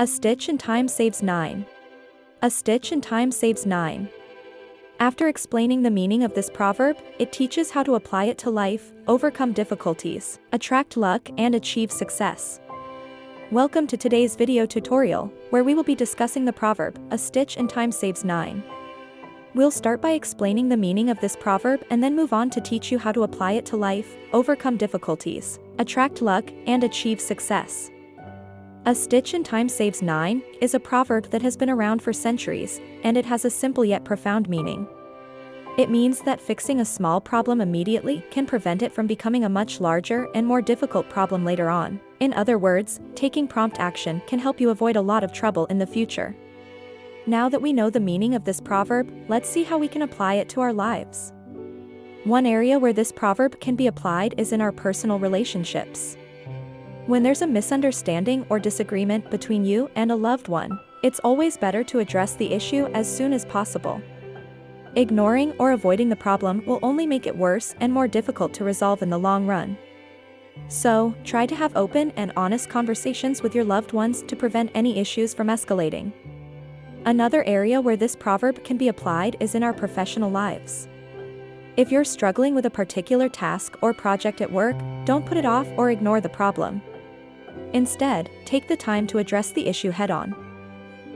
A stitch in time saves 9. A stitch in time saves 9. After explaining the meaning of this proverb, it teaches how to apply it to life, overcome difficulties, attract luck, and achieve success. Welcome to today's video tutorial, where we will be discussing the proverb, a stitch in time saves 9. We'll start by explaining the meaning of this proverb and then move on to teach you how to apply it to life, overcome difficulties, attract luck, and achieve success. A stitch in time saves 9 is a proverb that has been around for centuries, and it has a simple yet profound meaning. It means that fixing a small problem immediately can prevent it from becoming a much larger and more difficult problem later on. In other words, taking prompt action can help you avoid a lot of trouble in the future. Now that we know the meaning of this proverb, let's see how we can apply it to our lives. One area where this proverb can be applied is in our personal relationships. When there's a misunderstanding or disagreement between you and a loved one, it's always better to address the issue as soon as possible. Ignoring or avoiding the problem will only make it worse and more difficult to resolve in the long run. So, try to have open and honest conversations with your loved ones to prevent any issues from escalating. Another area where this proverb can be applied is in our professional lives. If you're struggling with a particular task or project at work, don't put it off or ignore the problem. Instead, take the time to address the issue head-on.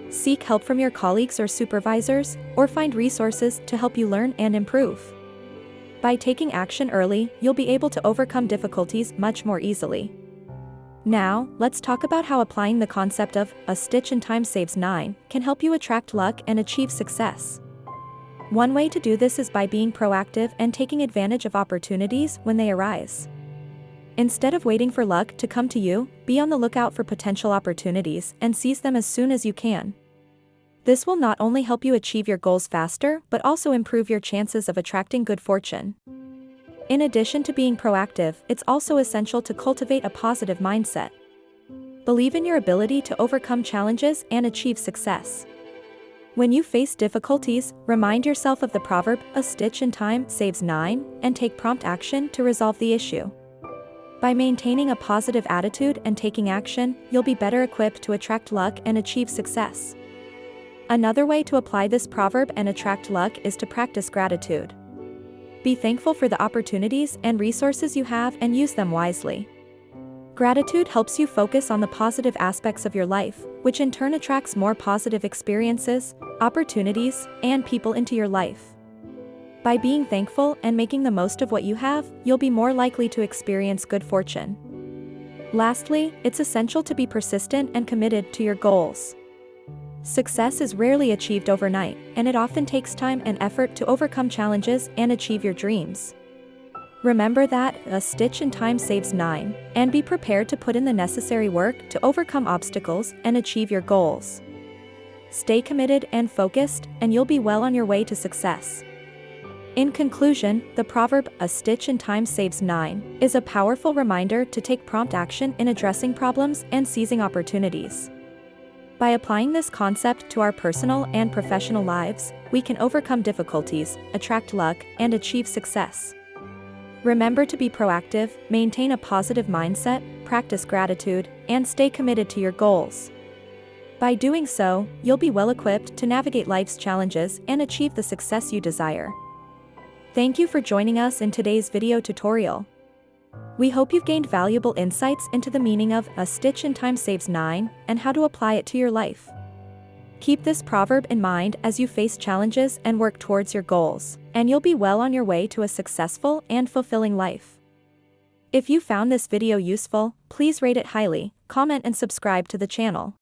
Seek help from your colleagues or supervisors, or find resources to help you learn and improve. By taking action early, you'll be able to overcome difficulties much more easily. Now, let's talk about how applying the concept of a stitch in time saves 9 can help you attract luck and achieve success. One way to do this is by being proactive and taking advantage of opportunities when they arise. Instead of waiting for luck to come to you, be on the lookout for potential opportunities and seize them as soon as you can. This will not only help you achieve your goals faster, but also improve your chances of attracting good fortune. In addition to being proactive, it's also essential to cultivate a positive mindset. Believe in your ability to overcome challenges and achieve success. When you face difficulties, remind yourself of the proverb, a stitch in time saves 9, and take prompt action to resolve the issue. By maintaining a positive attitude and taking action, you'll be better equipped to attract luck and achieve success. Another way to apply this proverb and attract luck is to practice gratitude. Be thankful for the opportunities and resources you have and use them wisely. Gratitude helps you focus on the positive aspects of your life, which in turn attracts more positive experiences, opportunities, and people into your life. By being thankful and making the most of what you have, you'll be more likely to experience good fortune. Lastly, it's essential to be persistent and committed to your goals. Success is rarely achieved overnight, and it often takes time and effort to overcome challenges and achieve your dreams. Remember that a stitch in time saves 9, and be prepared to put in the necessary work to overcome obstacles and achieve your goals. Stay committed and focused, and you'll be well on your way to success. In conclusion, the proverb, a stitch in time saves 9, is a powerful reminder to take prompt action in addressing problems and seizing opportunities. By applying this concept to our personal and professional lives, we can overcome difficulties, attract luck, and achieve success. Remember to be proactive, maintain a positive mindset, practice gratitude, and stay committed to your goals. By doing so, you'll be well equipped to navigate life's challenges and achieve the success you desire. Thank you for joining us in today's video tutorial. We hope you've gained valuable insights into the meaning of a stitch in time saves 9 and how to apply it to your life. Keep this proverb in mind as you face challenges and work towards your goals, and you'll be well on your way to a successful and fulfilling life. If you found this video useful, please rate it highly, comment and subscribe to the channel.